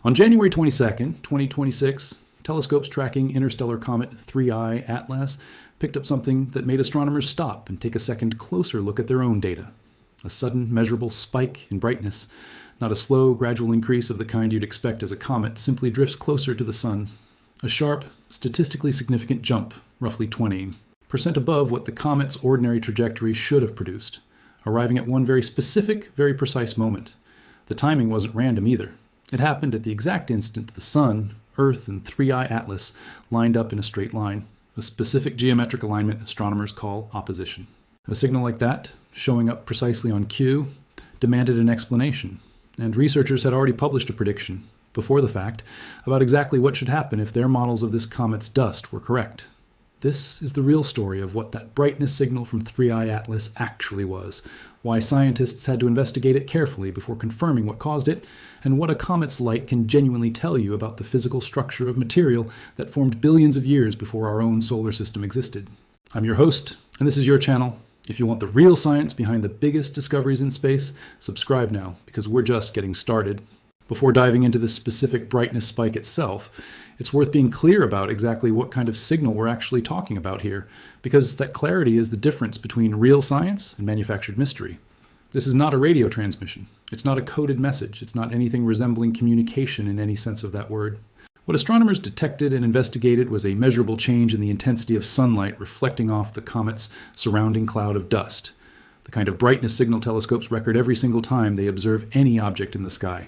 On January 22nd, 2026, telescopes tracking interstellar comet 3I Atlas picked up something that made astronomers stop and take a second closer look at their own data. A sudden, measurable spike in brightness, not a slow, gradual increase of the kind you'd expect as a comet simply drifts closer to the sun. A sharp, statistically significant jump, roughly 20% above what the comet's ordinary trajectory should have produced, arriving at one very specific, very precise moment. The timing wasn't random either. It happened at the exact instant the Sun, Earth, and 3I Atlas lined up in a straight line, a specific geometric alignment astronomers call opposition. A signal like that, showing up precisely on cue, demanded an explanation, and researchers had already published a prediction, before the fact, about exactly what should happen if their models of this comet's dust were correct. This is the real story of what that brightness signal from 3I Atlas actually was, why scientists had to investigate it carefully before confirming what caused it, and what a comet's light can genuinely tell you about the physical structure of material that formed billions of years before our own solar system existed. I'm your host, and this is your channel. If you want the real science behind the biggest discoveries in space, subscribe now, because we're just getting started. Before diving into the specific brightness spike itself, it's worth being clear about exactly what kind of signal we're actually talking about here, because that clarity is the difference between real science and manufactured mystery. This is not a radio transmission. It's not a coded message. It's not anything resembling communication in any sense of that word. What astronomers detected and investigated was a measurable change in the intensity of sunlight reflecting off the comet's surrounding cloud of dust, the kind of brightness signal telescopes record every single time they observe any object in the sky.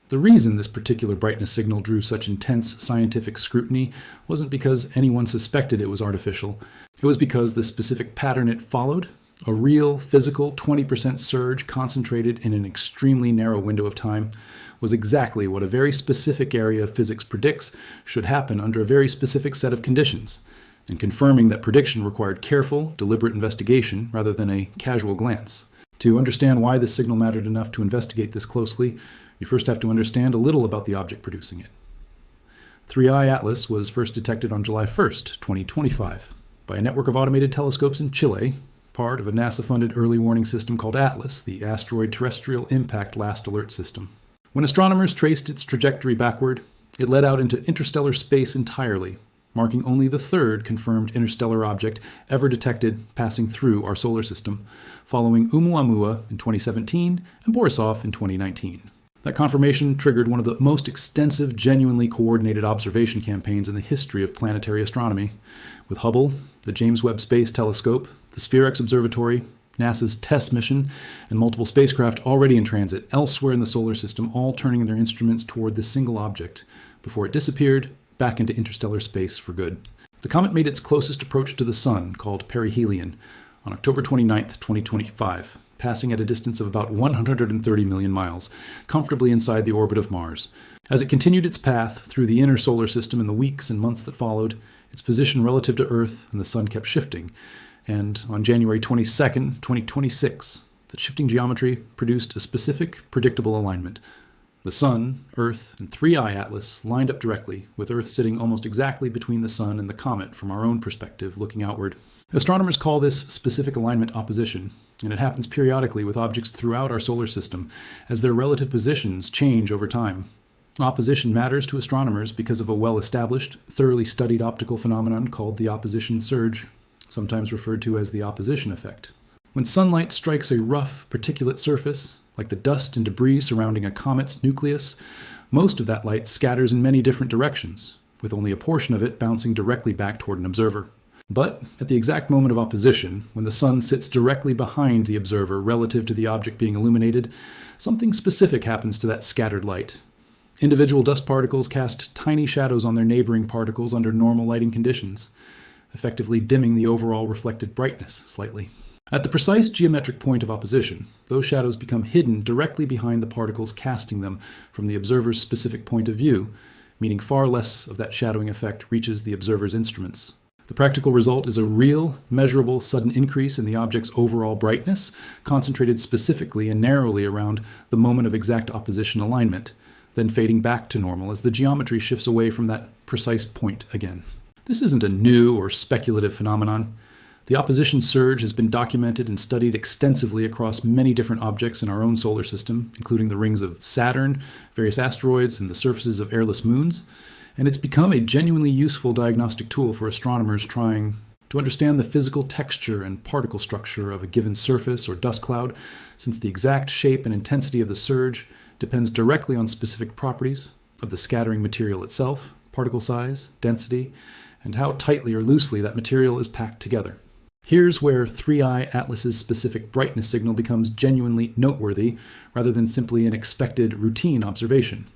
The reason this particular brightness signal drew such intense scientific scrutiny wasn't because anyone suspected it was artificial. It was because the specific pattern it followed, a real, physical 20% surge concentrated in an extremely narrow window of time, was exactly what a very specific area of physics predicts should happen under a very specific set of conditions. And confirming that prediction required careful, deliberate investigation rather than a casual glance. To understand why this signal mattered enough to investigate this closely, you first have to understand a little about the object producing it. 3I Atlas was first detected on July 1st, 2025, by a network of automated telescopes in Chile, part of a NASA-funded early warning system called ATLAS, the Asteroid Terrestrial Impact Last Alert System. When astronomers traced its trajectory backward, it led out into interstellar space entirely, marking only the third confirmed interstellar object ever detected passing through our solar system, following Oumuamua in 2017 and Borisov in 2019. That confirmation triggered one of the most extensive, genuinely coordinated observation campaigns in the history of planetary astronomy, with Hubble, the James Webb Space Telescope, the Spherex Observatory, NASA's TESS mission, and multiple spacecraft already in transit elsewhere in the solar system, all turning their instruments toward this single object before it disappeared back into interstellar space for good. The comet made its closest approach to the Sun, called perihelion, on October 29, 2025. Passing at a distance of about 130 million miles, comfortably inside the orbit of Mars. As it continued its path through the inner solar system in the weeks and months that followed, its position relative to Earth and the Sun kept shifting, and on January 22, 2026, that shifting geometry produced a specific, predictable alignment. The Sun, Earth, and 3I Atlas lined up directly, with Earth sitting almost exactly between the Sun and the comet from our own perspective, looking outward. Astronomers call this specific alignment opposition, and it happens periodically with objects throughout our solar system as their relative positions change over time. Opposition matters to astronomers because of a well-established, thoroughly studied optical phenomenon called the opposition surge, sometimes referred to as the opposition effect. When sunlight strikes a rough, particulate surface, like the dust and debris surrounding a comet's nucleus, most of that light scatters in many different directions, with only a portion of it bouncing directly back toward an observer. But at the exact moment of opposition, when the Sun sits directly behind the observer relative to the object being illuminated, something specific happens to that scattered light. Individual dust particles cast tiny shadows on their neighboring particles under normal lighting conditions, effectively dimming the overall reflected brightness slightly. At the precise geometric point of opposition, those shadows become hidden directly behind the particles casting them from the observer's specific point of view, meaning far less of that shadowing effect reaches the observer's instruments. The practical result is a real, measurable, sudden increase in the object's overall brightness, concentrated specifically and narrowly around the moment of exact opposition alignment, then fading back to normal as the geometry shifts away from that precise point again. This isn't a new or speculative phenomenon. The opposition surge has been documented and studied extensively across many different objects in our own solar system, including the rings of Saturn, various asteroids, and the surfaces of airless moons, and it's become a genuinely useful diagnostic tool for astronomers trying to understand the physical texture and particle structure of a given surface or dust cloud, since the exact shape and intensity of the surge depends directly on specific properties of the scattering material itself, particle size, density, and how tightly or loosely that material is packed together. Here's where 3I Atlas's specific brightness signal becomes genuinely noteworthy, rather than simply an expected routine observation.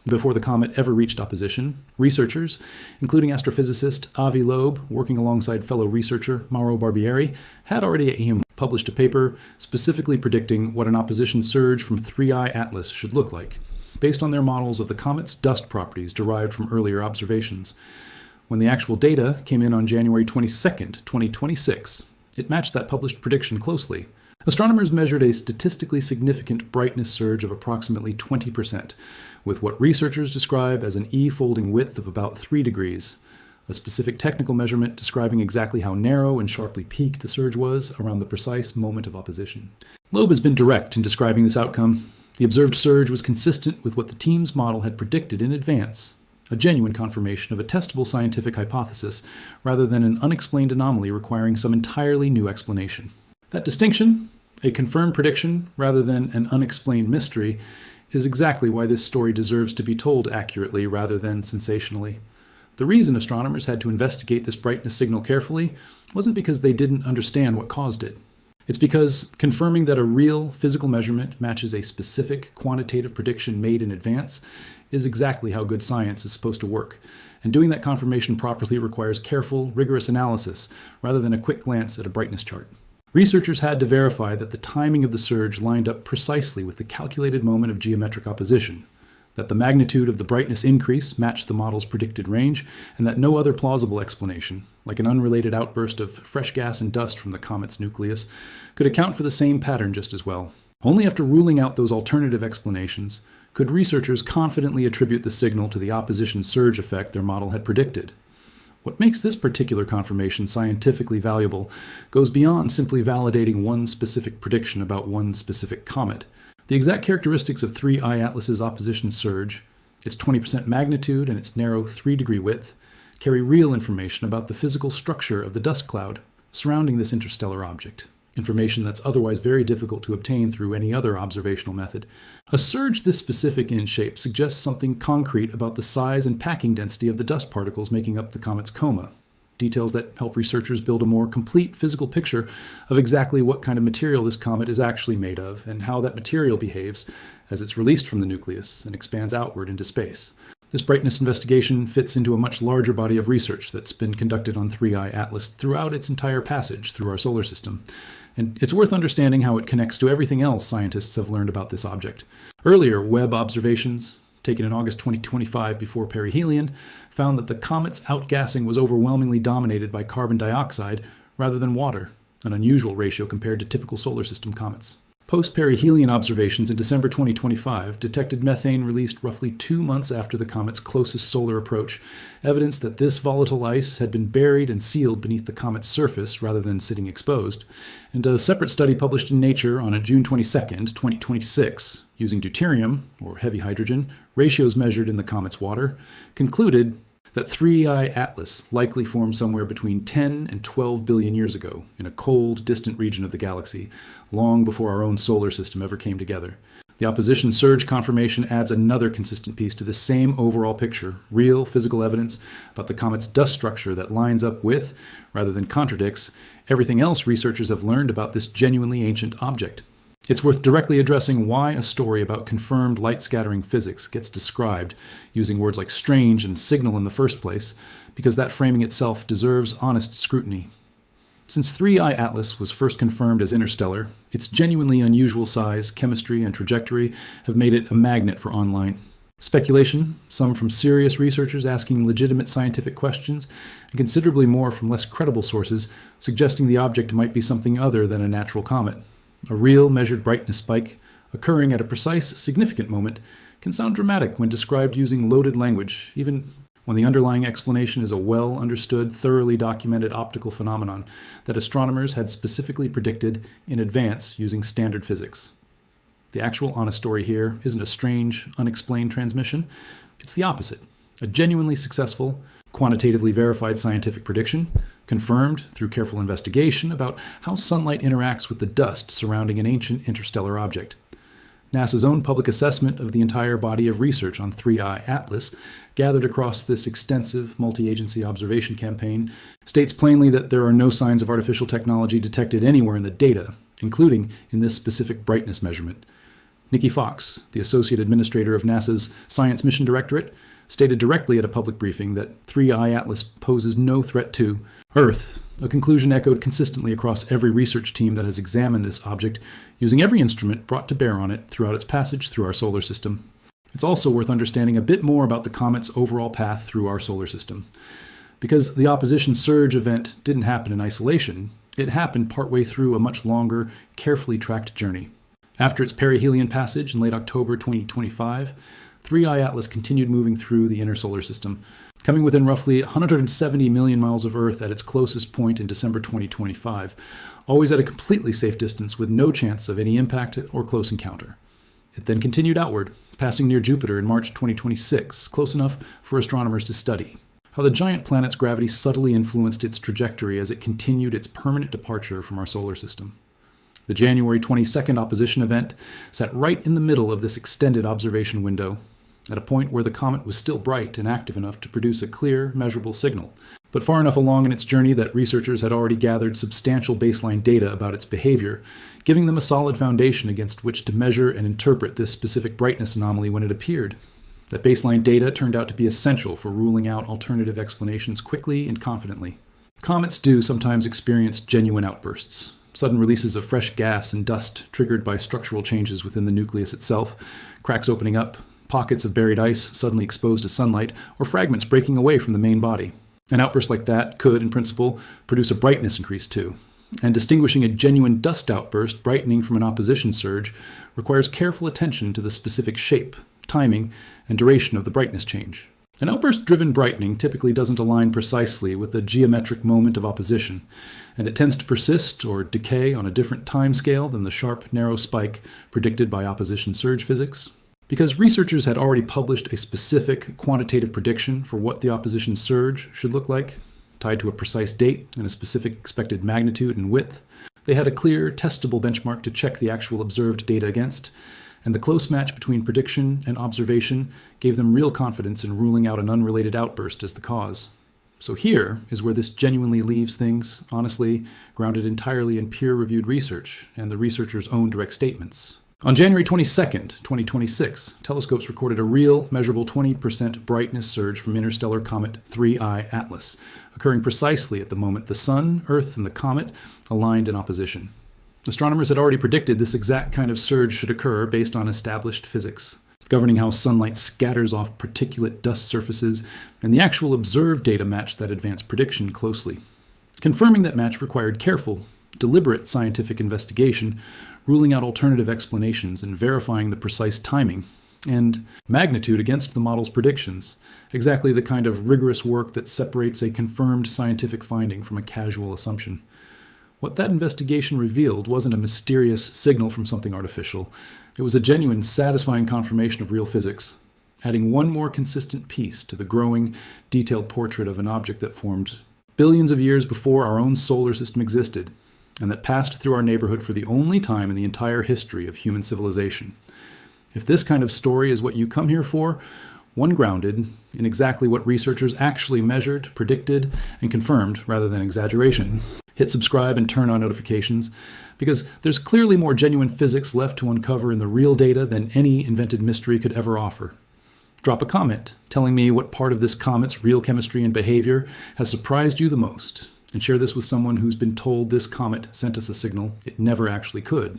Before the comet ever reached opposition, researchers, including astrophysicist Avi Loeb, working alongside fellow researcher Mauro Barbieri, had already published a paper specifically predicting what an opposition surge from 3I Atlas should look like, based on their models of the comet's dust properties derived from earlier observations. When the actual data came in on January 22nd, 2026, it matched that published prediction closely. Astronomers measured a statistically significant brightness surge of approximately 20%, with what researchers describe as an E-folding width of about 3 degrees, a specific technical measurement describing exactly how narrow and sharply peaked the surge was around the precise moment of opposition. Loeb has been direct in describing this outcome. The observed surge was consistent with what the team's model had predicted in advance, a genuine confirmation of a testable scientific hypothesis, rather than an unexplained anomaly requiring some entirely new explanation. That distinction, a confirmed prediction rather than an unexplained mystery, is exactly why this story deserves to be told accurately rather than sensationally. The reason astronomers had to investigate this brightness signal carefully wasn't because they didn't understand what caused it. It's because confirming that a real physical measurement matches a specific quantitative prediction made in advance is exactly how good science is supposed to work, and doing that confirmation properly requires careful, rigorous analysis rather than a quick glance at a brightness chart. Researchers had to verify that the timing of the surge lined up precisely with the calculated moment of geometric opposition, that the magnitude of the brightness increase matched the model's predicted range, and that no other plausible explanation, like an unrelated outburst of fresh gas and dust from the comet's nucleus, could account for the same pattern just as well. Only after ruling out those alternative explanations could researchers confidently attribute the signal to the opposition surge effect their model had predicted. What makes this particular confirmation scientifically valuable goes beyond simply validating one specific prediction about one specific comet. The exact characteristics of 3I Atlas's opposition surge, its 20% magnitude and its narrow 3-degree width, carry real information about the physical structure of the dust cloud surrounding this interstellar object, information that's otherwise very difficult to obtain through any other observational method. A surge this specific in shape suggests something concrete about the size and packing density of the dust particles making up the comet's coma, details that help researchers build a more complete physical picture of exactly what kind of material this comet is actually made of and how that material behaves as it's released from the nucleus and expands outward into space. This brightness investigation fits into a much larger body of research that's been conducted on 3I Atlas throughout its entire passage through our solar system, and it's worth understanding how it connects to everything else scientists have learned about this object. Earlier Webb observations, taken in August 2025 before perihelion, found that the comet's outgassing was overwhelmingly dominated by carbon dioxide rather than water, an unusual ratio compared to typical solar system comets. Post-perihelion observations in December 2025 detected methane released roughly 2 months after the comet's closest solar approach, evidence that this volatile ice had been buried and sealed beneath the comet's surface rather than sitting exposed. And a separate study published in Nature on June 22, 2026, using deuterium, or heavy hydrogen, ratios measured in the comet's water, concluded that 3I Atlas likely formed somewhere between 10 and 12 billion years ago in a cold, distant region of the galaxy, long before our own solar system ever came together. The opposition surge confirmation adds another consistent piece to the same overall picture, real physical evidence about the comet's dust structure that lines up with, rather than contradicts, everything else researchers have learned about this genuinely ancient object. It's worth directly addressing why a story about confirmed light-scattering physics gets described using words like strange and signal in the first place, because that framing itself deserves honest scrutiny. Since 3I Atlas was first confirmed as interstellar, its genuinely unusual size, chemistry, and trajectory have made it a magnet for online speculation, some from serious researchers asking legitimate scientific questions, and considerably more from less credible sources suggesting the object might be something other than a natural comet. A real measured brightness spike, occurring at a precise, significant moment, can sound dramatic when described using loaded language, even when the underlying explanation is a well-understood, thoroughly documented optical phenomenon that astronomers had specifically predicted in advance using standard physics. The actual honest story here isn't a strange, unexplained transmission. It's the opposite. A genuinely successful, quantitatively verified scientific prediction, confirmed through careful investigation about how sunlight interacts with the dust surrounding an ancient interstellar object. NASA's own public assessment of the entire body of research on 3I Atlas, gathered across this extensive multi-agency observation campaign, states plainly that there are no signs of artificial technology detected anywhere in the data, including in this specific brightness measurement. Nikki Fox, the Associate Administrator of NASA's Science Mission Directorate, stated directly at a public briefing that 3I Atlas poses no threat to Earth, a conclusion echoed consistently across every research team that has examined this object, using every instrument brought to bear on it throughout its passage through our solar system. It's also worth understanding a bit more about the comet's overall path through our solar system. Because the opposition surge event didn't happen in isolation, it happened partway through a much longer, carefully tracked journey. After its perihelion passage in late October 2025, 3I Atlas continued moving through the inner solar system, coming within roughly 170 million miles of Earth at its closest point in December 2025, always at a completely safe distance with no chance of any impact or close encounter. It then continued outward, passing near Jupiter in March 2026, close enough for astronomers to study how the giant planet's gravity subtly influenced its trajectory as it continued its permanent departure from our solar system. The January 22nd opposition event sat right in the middle of this extended observation window, at a point where the comet was still bright and active enough to produce a clear, measurable signal, but far enough along in its journey that researchers had already gathered substantial baseline data about its behavior, giving them a solid foundation against which to measure and interpret this specific brightness anomaly when it appeared. That baseline data turned out to be essential for ruling out alternative explanations quickly and confidently. Comets do sometimes experience genuine outbursts. Sudden releases of fresh gas and dust triggered by structural changes within the nucleus itself, cracks opening up, pockets of buried ice suddenly exposed to sunlight, or fragments breaking away from the main body. An outburst like that could, in principle, produce a brightness increase too. And distinguishing a genuine dust outburst brightening from an opposition surge requires careful attention to the specific shape, timing, and duration of the brightness change. An outburst-driven brightening typically doesn't align precisely with the geometric moment of opposition, and it tends to persist or decay on a different time scale than the sharp, narrow spike predicted by opposition surge physics. Because researchers had already published a specific quantitative prediction for what the opposition surge should look like, tied to a precise date and a specific expected magnitude and width, they had a clear, testable benchmark to check the actual observed data against, and the close match between prediction and observation gave them real confidence in ruling out an unrelated outburst as the cause. So here is where this genuinely leaves things, honestly, grounded entirely in peer-reviewed research and the researchers' own direct statements. On January 22nd, 2026, telescopes recorded a real, measurable 20% brightness surge from interstellar comet 3I Atlas, occurring precisely at the moment the Sun, Earth, and the comet aligned in opposition. Astronomers had already predicted this exact kind of surge should occur based on established physics, governing how sunlight scatters off particulate dust surfaces, and the actual observed data matched that advanced prediction closely. Confirming that match required careful, deliberate scientific investigation, ruling out alternative explanations and verifying the precise timing and magnitude against the model's predictions, exactly the kind of rigorous work that separates a confirmed scientific finding from a casual assumption. What that investigation revealed wasn't a mysterious signal from something artificial. It was a genuine, satisfying confirmation of real physics, adding one more consistent piece to the growing, detailed portrait of an object that formed billions of years before our own solar system existed, and that passed through our neighborhood for the only time in the entire history of human civilization. If this kind of story is what you come here for, one grounded in exactly what researchers actually measured, predicted, and confirmed rather than exaggeration, hit subscribe and turn on notifications, because there's clearly more genuine physics left to uncover in the real data than any invented mystery could ever offer. Drop a comment telling me what part of this comet's real chemistry and behavior has surprised you the most, and share this with someone who's been told this comet sent us a signal it never actually could.